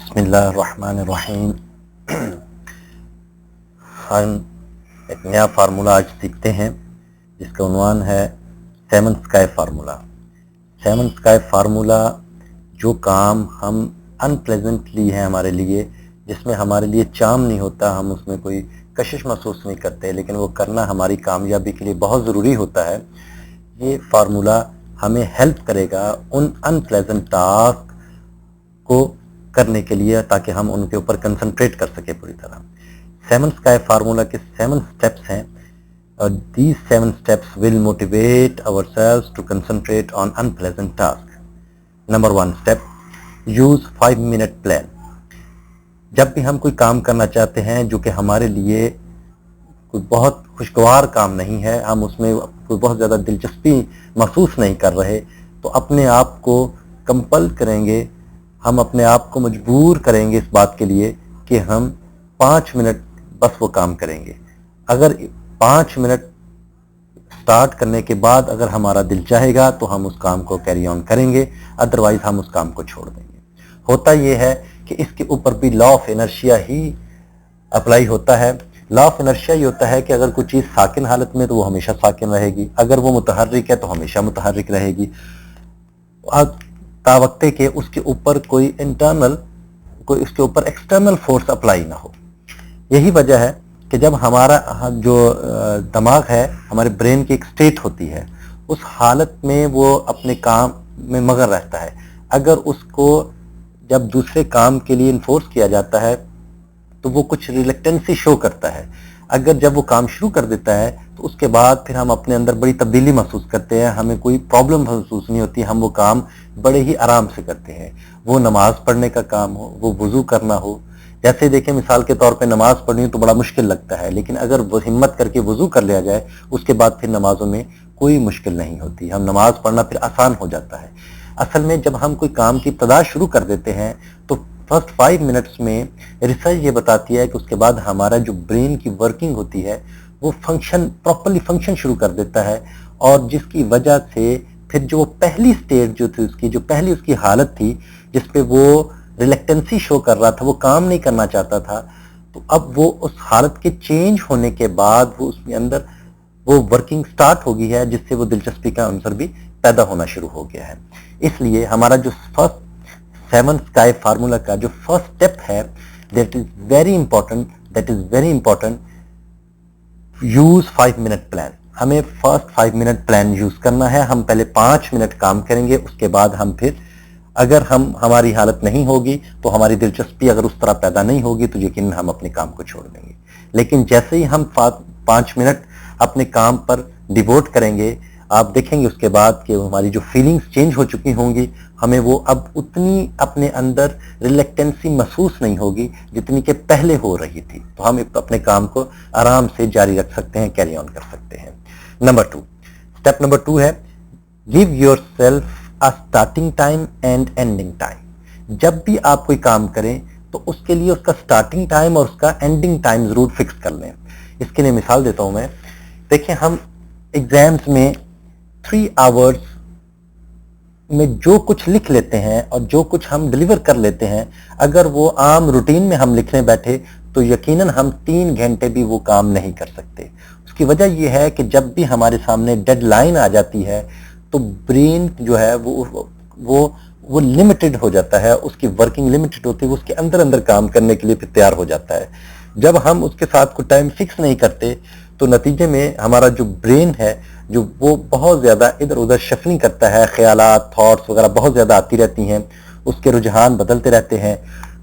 बिस्मिल्लाहिर्रहमानिर्रहीम। हम एक नया फार्मूला आज सीखते हैं जिसका उन्वान है seven sky formula. Seven sky formula जो काम हम अनप्लेजेंटली है हमारे लिए, जिसमें हमारे लिए चार्म नहीं होता, हम उसमें कोई कशिश महसूस नहीं करते, लेकिन वो करना हमारी कामयाबी के लिए बहुत ज़रूरी होता है। ये फार्मूला हमें हेल्प करेगा उन अनप्लेजेंट टास्क को करने के लिए, ताकि हम उनके ऊपर कंसंट्रेट कर सके पूरी तरह। सेवन स्काई फार्मूला के 7 स्टेप्स हैं और these 7 steps will motivate ourselves to concentrate on unpleasant tasks. Number 1 step, use 5-minute plan. जब भी हम कोई काम करना चाहते हैं जो कि हमारे लिए कोई बहुत खुशगवार काम नहीं है, हम उसमें कोई बहुत ज़्यादा दिलचस्पी महसूस नहीं कर रहे, तो अपने आप को कंपल करेंगे, हम अपने आप को मजबूर करेंगे इस बात के लिए कि हम 5 मिनट बस वो काम करेंगे। अगर 5 मिनट स्टार्ट करने के बाद अगर हमारा दिल चाहेगा तो हम उस काम को कैरी ऑन करेंगे, अदरवाइज हम उस काम को छोड़ देंगे। होता ये है कि इसके ऊपर भी law of inertia he apply होता है। लॉ ऑफ इनर्शिया ये होता है कि अगर कोई चीज़ साकिन हालत में तो वो हमेशा साकिन रहेगी, अगर वो मुतहर्रिक है तो हमेशा मुतहर्रिक रहेगी, तावक्ते के उसके ऊपर कोई उसके ऊपर एक्सटर्नल फोर्स अप्लाई ना हो। यही वजह है कि जब हमारा जो दिमाग है, हमारे ब्रेन की एक स्टेट होती है, उस हालत में वो अपने काम में मगन रहता है। अगर उसको जब दूसरे काम के लिए इन्फोर्स किया जाता है तो वो कुछ रिलेक्टेंसी शो करता है। अगर जब वो काम शुरू कर देता है तो उसके बाद फिर हम अपने अंदर बड़ी तब्दीली महसूस करते हैं, हमें कोई प्रॉब्लम महसूस नहीं होती, हम वो काम बड़े ही आराम से करते हैं। वो नमाज पढ़ने का काम हो, वो वज़ू करना हो, जैसे देखें मिसाल के तौर पे नमाज पढ़नी हो तो बड़ा मुश्किल लगता है, लेकिन अगर वो हिम्मत करके वज़ू कर लिया जाए उसके बाद फिर नमाजों में कोई मुश्किल नहीं होती, हम नमाज पढ़ना फिर आसान हो जाता है। असल में जब हम कोई काम की इब्तिदा शुरू कर देते हैं तो फर्स्ट 5 मिनट्स में रिसर्च ये बताती है कि उसके बाद हमारा जो ब्रेन की वर्किंग होती है वो प्रॉपर्ली फंक्शन शुरू कर देता है, और जिसकी वजह से फिर जो पहली स्टेज जो थी उसकी, जो पहली उसकी हालत थी जिसपे वो रिलेक्टेंसी शो कर रहा था, वो काम नहीं करना चाहता था, तो अब वो उस हालत के चेंज होने के बाद वो उसके अंदर वो वर्किंग स्टार्ट हो गई है, जिससे वो दिलचस्पी का अंसर भी पैदा होना शुरू हो गया है। इसलिए हमारा जो फर्स्ट 7 स्काई फार्मूला का जो फर्स्ट स्टेप है, that is very important, use 5 minute plan. हमें फर्स्ट 5 मिनट प्लान यूज करना है। हम पहले 5 मिनट काम करेंगे, उसके बाद हम फिर अगर हमारी हालत नहीं होगी तो हमारी दिलचस्पी अगर उस तरह पैदा नहीं होगी तो यकीनन हम अपने काम को छोड़ देंगे। लेकिन जैसे ही हम 5 मिनट अपने काम पर डिवोट करेंगे, आप देखेंगे उसके बाद कि हमारी जो फीलिंग्स चेंज हो चुकी होंगी, हमें वो अब उतनी अपने अंदर रिलेक्टेंसी महसूस नहीं होगी जितनी कि पहले हो रही थी, तो हम अपने काम को आराम से जारी रख सकते हैं, कैरी ऑन कर सकते हैं। स्टेप नंबर 2 है, give yourself a starting time and ending time. जब भी आप कोई काम करें तो उसके लिए उसका स्टार्टिंग टाइम और उसका एंडिंग टाइम जरूर फिक्स कर लें। इसके लिए मिसाल देता हूं मैं। देखिए, हम एग्जाम्स में 3 आवर्स में जो कुछ लिख लेते हैं और जो कुछ हम डिलीवर कर लेते हैं, अगर वो आम रूटीन में हम लिखने बैठे तो यकीनन हम 3 घंटे भी वो काम नहीं कर सकते। उसकी वजह यह है कि जब भी हमारे सामने डेडलाइन आ जाती है तो ब्रेन जो है वो लिमिटेड हो जाता है, उसकी वर्किंग लिमिटेड होती है, वो उसके अंदर काम करने के लिए फिर तैयार हो जाता है। जब हम उसके साथ कोई टाइम फिक्स नहीं करते तो नतीजे में हमारा जो ब्रेन है जो वो बहुत ज़्यादा इधर उधर शफलिंग करता है, ख्यालात, थॉट्स वगैरह बहुत ज़्यादा आती रहती हैं, उसके रुझान बदलते रहते हैं,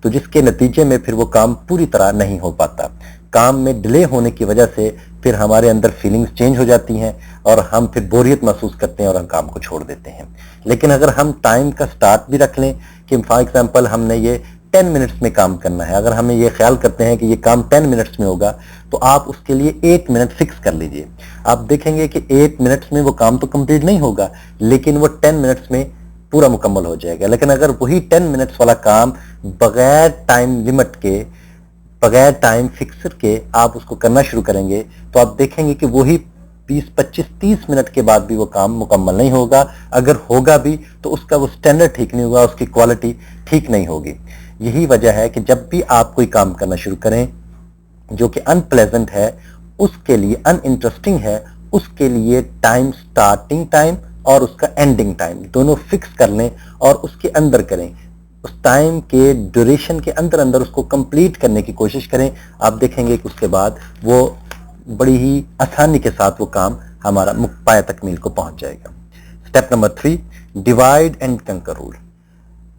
तो जिसके नतीजे में फिर वो काम पूरी तरह नहीं हो पाता। काम में डिले होने की वजह से फिर हमारे अंदर फीलिंग्स चेंज हो जाती हैं और हम फिर बोरियत महसूस करते हैं और हम काम को छोड़ देते हैं। लेकिन अगर हम टाइम का स्टार्ट भी रख लें कि फॉर एग्जाम्पल हमने ये 10 मिनट्स में काम करना है, अगर हमें ये ख्याल करते हैं कि ये काम 10 मिनट्स में होगा, तो आप उसके लिए 1 मिनट फिक्स कर लीजिए। आप देखेंगे कि 8 मिनट्स में वो काम तो कंप्लीट नहीं होगा, लेकिन वो 10 मिनट्स में पूरा मुकम्मल हो जाएगा। लेकिन अगर वही 10 मिनट्स वाला काम बगैर टाइम लिमिट के, बगैर टाइम फिक्सर के आप उसको करना शुरू करेंगे, तो आप देखेंगे कि वही 20, 25, 30 मिनट के बाद भी वो काम मुकम्मल नहीं होगा। अगर होगा भी तो उसका वो स्टैंडर्ड ठीक नहीं होगा, उसकी क्वालिटी ठीक नहीं होगी। یہی وجہ ہے کہ جب بھی آپ کوئی کام کرنا شروع کریں جو کہ انپلیزنٹ ہے، اس کے لیے ان انٹرسٹنگ ہے، اس کے لیے ٹائم، سٹارٹنگ ٹائم اور اس کا اینڈنگ ٹائم دونوں فکس کر لیں اور اس کے اندر کریں، اس ٹائم کے ڈیوریشن کے اندر اس کو کمپلیٹ کرنے کی کوشش کریں. آپ دیکھیں گے کہ اس کے بعد وہ بڑی ہی آسانی کے ساتھ وہ کام ہمارا پایہ تکمیل کو پہنچ جائے گا. Step number 3، divide and conquer rule.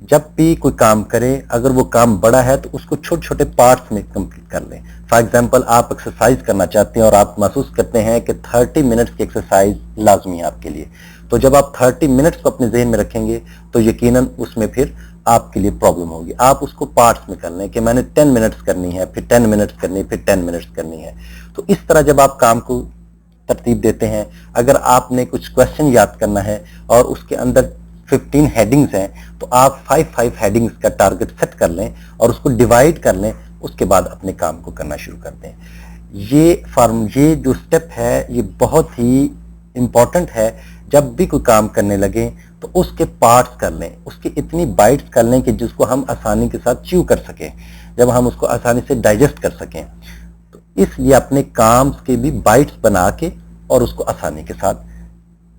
جب بھی کوئی کام کریں، اگر وہ کام بڑا ہے تو اس کو چھوٹے چھوٹے پارٹس میں کمپلیٹ کر لیں. فار ایگزامپل آپ ایکسرسائز کرنا چاہتے ہیں اور آپ محسوس کرتے ہیں کہ 30 منٹس کی ایکسرسائز لازمی ہے آپ کے لیے، تو جب آپ 30 منٹس کو اپنے ذہن میں رکھیں گے تو یقیناً اس میں پھر آپ کے لیے پرابلم ہوگی. آپ اس کو پارٹس میں کر لیں کہ میں نے 10 منٹس کرنی ہے، پھر 10 منٹس کرنی ہے، پھر 10 منٹس کرنی ہے. تو اس طرح جب آپ کام کو ترتیب دیتے ہیں، اگر آپ نے کچھ کویسچن یاد کرنا ہے اور اس کے اندر 15 ہیڈنگز ہیں تو آپ 5 ہیڈنگز کا ٹارگٹ سیٹ کر لیں اور اس کو ڈیوائڈ کر لیں، اس کے بعد اپنے کام کو کرنا شروع کر دیں. یہ جو سٹیپ ہے یہ بہت ہی امپورٹنٹ ہے. جب بھی کوئی کام کرنے لگیں تو اس کے پارٹس کر لیں، اس کی اتنی بائٹس کر لیں کہ جس کو ہم آسانی کے ساتھ چیو کر سکیں، جب ہم اس کو آسانی سے ڈائجسٹ کر سکیں. تو اس لیے اپنے کام کے بھی بائٹس بنا کے اور اس کو آسانی کے ساتھ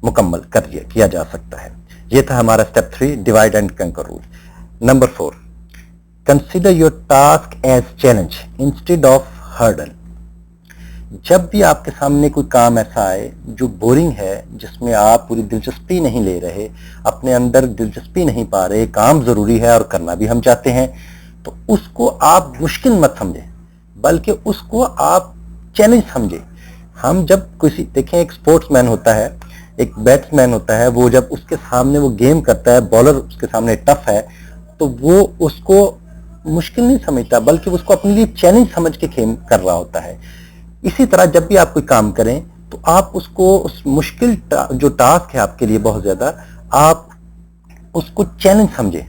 مکمل کیا جا سکتا ہے. یہ تھا ہمارا step 3، divide and conquer rule. Number 4، consider your task as challenge instead of hurdle. جب بھی آپ کے سامنے کوئی کام ایسا آئے جو بورنگ ہے، جس میں آپ پوری دلچسپی نہیں لے رہے، اپنے اندر دلچسپی نہیں پا رہے، کام ضروری ہے اور کرنا بھی ہم چاہتے ہیں، تو اس کو آپ مشکل مت سمجھیں بلکہ اس کو آپ چیلنج سمجھیں. ہم جب دیکھیں ایک سپورٹس مین ہوتا ہے، ایک بیٹس مین ہوتا ہے، وہ جب اس کے سامنے وہ گیم کرتا ہے، بالر اس کے سامنے ٹف ہے، تو وہ اس کو مشکل نہیں سمجھتا بلکہ اس کو اپنے لیے چیلنج سمجھ کے کھیل کر رہا ہوتا ہے. اسی طرح جب بھی آپ کوئی کام کریں تو آپ اس کو، اس مشکل جو ٹاسک ہے آپ کے لیے بہت زیادہ، آپ اس کو چیلنج سمجھیں.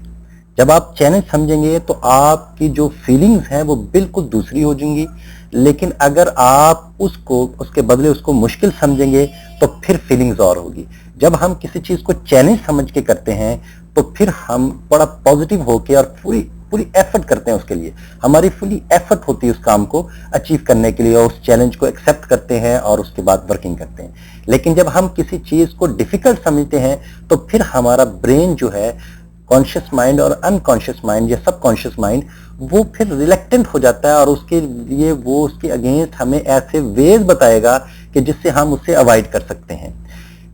جب آپ چیلنج سمجھیں گے تو آپ کی جو فیلنگز ہیں وہ بالکل دوسری ہو جائیں گی. لیکن اگر آپ اس کے بدلے اس کو مشکل سمجھیں گے تو پھر فیلنگز اور ہوگی. جب ہم کسی چیز کو چیلنج سمجھ کے کرتے ہیں تو پھر ہم بڑا پازیٹیو ہو کے اور پوری ایفرٹ کرتے ہیں، اس کے لیے ہماری فلی ایفرٹ ہوتی ہے اس کام کو اچیو کرنے کے لیے، اور اس چیلنج کو ایکسیپٹ کرتے ہیں اور اس کے بعد ورکنگ کرتے ہیں. لیکن جب ہم کسی چیز کو ڈیفیکلٹ سمجھتے ہیں تو پھر ہمارا برین جو ہے، کانشیس مائنڈ اور انکانشیس مائنڈ یا سب کانشیس مائنڈ، وہ پھر ریلیکٹنٹ ہو جاتا ہے اور اس کے لیے وہ اس کے اگینسٹ ہمیں ایسے ویز بتائے گا کہ جس سے ہم اسے اوائڈ کر سکتے ہیں.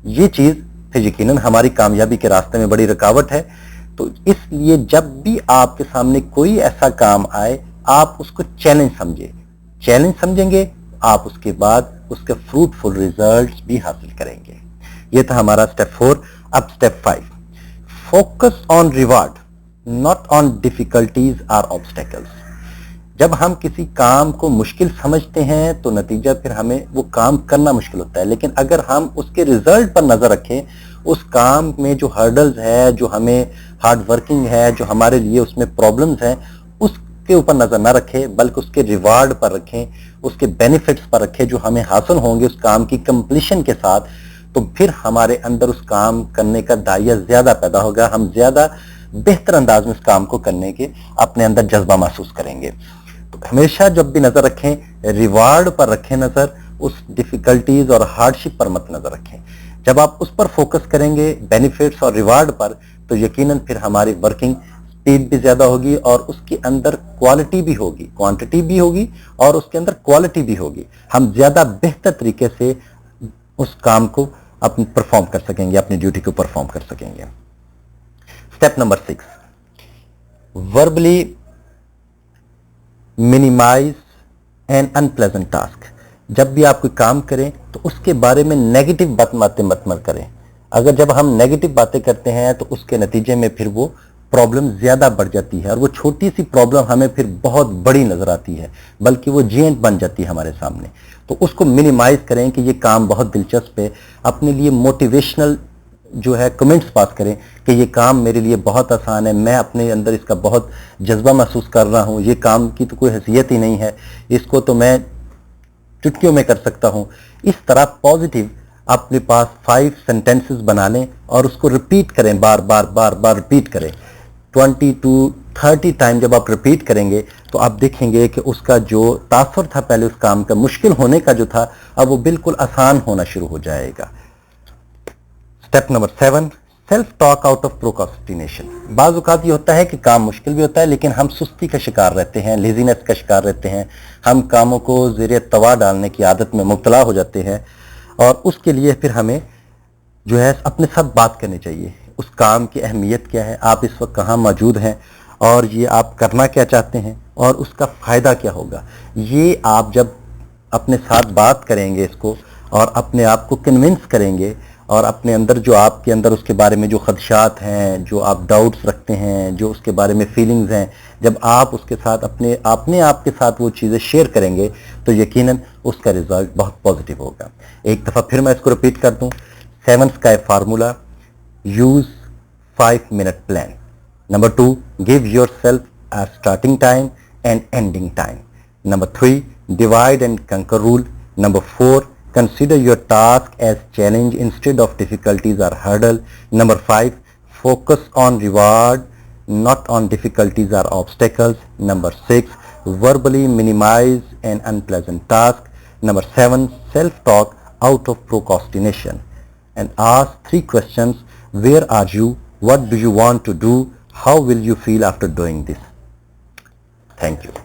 یہ چیز پھر یقیناً ہماری کامیابی کے راستے میں بڑی رکاوٹ ہے. تو اس لیے جب بھی آپ کے سامنے کوئی ایسا کام آئے، آپ اس کو چیلنج سمجھیں گے، آپ اس کے بعد اس کے فروٹفل ریزلٹس بھی حاصل کریں گے. یہ تھا ہمارا اسٹیپ 4. اب step 5، focus on reward not on difficulties اور آبسٹیکلز. جب ہم کسی کام کو مشکل سمجھتے ہیں تو نتیجہ پھر ہمیں وہ کام کرنا مشکل ہوتا ہے. لیکن اگر ہم اس کے ریزلٹ پر نظر رکھیں، اس کام میں جو ہرڈلز ہے، جو ہمیں ہارڈ ورکنگ ہے، جو ہمارے لیے اس میں پرابلمز ہیں، اس کے اوپر نظر نہ رکھیں بلکہ اس کے ریوارڈ پر رکھیں، اس کے بینیفٹس پر رکھیں جو ہمیں حاصل ہوں گے اس کام کی کمپلیشن کے ساتھ. تو پھر ہمارے اندر اس کام کرنے کا دائیا زیادہ پیدا ہوگا، ہم زیادہ بہتر انداز میں اس کام کو کرنے کے اپنے اندر جذبہ محسوس کریں گے. تو ہمیشہ جب بھی نظر رکھیں، ریوارڈ پر رکھیں نظر، اس ڈیفیکلٹیز اور ہارڈشپ پر مت نظر رکھیں. جب آپ اس پر فوکس کریں گے، بینیفٹس اور ریوارڈ پر، تو یقیناً پھر ہماری ورکنگ سپیڈ بھی زیادہ ہوگی اور اس کے اندر کوالٹی بھی ہوگی، کوانٹٹی بھی ہوگی اور اس کے اندر کوالٹی بھی ہوگی. ہم زیادہ بہتر طریقے سے اس کام کو اپنی پرفارم کر سکیں گے، اپنی ڈیوٹی کو پرفارم کر سکیں گے. Step number 6، verbally minimize an unpleasant task. جب بھی آپ کوئی کام کریں تو اس کے بارے میں نیگیٹو باتیں مت کریں. اگر جب ہم نیگیٹو باتیں کرتے ہیں تو اس کے نتیجے میں پھر وہ پرابلم زیادہ بڑھ جاتی ہے اور وہ چھوٹی سی پرابلم ہمیں پھر بہت بڑی نظر آتی ہے، بلکہ وہ جینٹ بن جاتی ہے ہمارے سامنے. تو اس کو منیمائز کریں کہ یہ کام بہت دلچسپ ہے، اپنے لیے موٹیویشنل جو ہے کمنٹس پاس کریں کہ یہ کام میرے لیے بہت آسان ہے، میں اپنے اندر اس کا بہت جذبہ محسوس کر رہا ہوں، یہ کام کی تو کوئی حیثیت ہی نہیں ہے، اس کو تو میں چٹکیوں میں کر سکتا ہوں. اس طرح پازیٹیو اپنے پاس 5 سینٹینسز بنا لیں اور اس کو ریپیٹ کریں، بار بار ریپیٹ کریں. 20 to 30 टाइम जब आप रिपीट करेंगे तो आप देखेंगे कि उसका जो तासुर था पहले उस काम का, मुश्किल होने का जो था, अब वो बिल्कुल आसान होना शुरू हो जाएगा। Step number 7, self talk out of procrastination. बाज़ औक़ात ये होता है कि काम मुश्किल भी होता है लेकिन हम सुस्ती का शिकार रहते हैं, लेजीनेस का शिकार रहते हैं, हम कामों को ज़ेरे तवा डालने की आदत में मुब्तला हो जाते हैं, और उसके लिए फिर हमें जो है अपने साथ बात करनी चाहिए। उस काम की अहमियत क्या है, आप इस वक्त कहाँ मौजूद हैं और ये आप करना क्या चाहते हैं और उसका फ़ायदा क्या होगा। ये आप जब अपने साथ बात करेंगे इसको और अपने आप को कन्विंस करेंगे और अपने अंदर जो आपके अंदर उसके बारे में जो खदशात हैं, जो आप डाउट्स रखते हैं, जो उसके बारे में फीलिंग्स हैं, जब आप उसके साथ अपने आप के साथ वो चीज़ें शेयर करेंगे तो यकीनन उसका रिजल्ट बहुत पॉजिटिव होगा। एक दफ़ा फिर मैं इसको रिपीट कर दूँ। 7 sky formula, use 5-minute plan. Number 2, give yourself a starting time and ending time. Number 3, divide and conquer rule. Number 4, consider your task as challenge instead of difficulties or hurdle. Number 5, focus on reward, not on difficulties or obstacles. Number 6, verbally minimize an unpleasant task. Number 7, self-talk out of procrastination. And ask 3 questions. Where are you? What do you want to do? How will you feel after doing this? Thank you.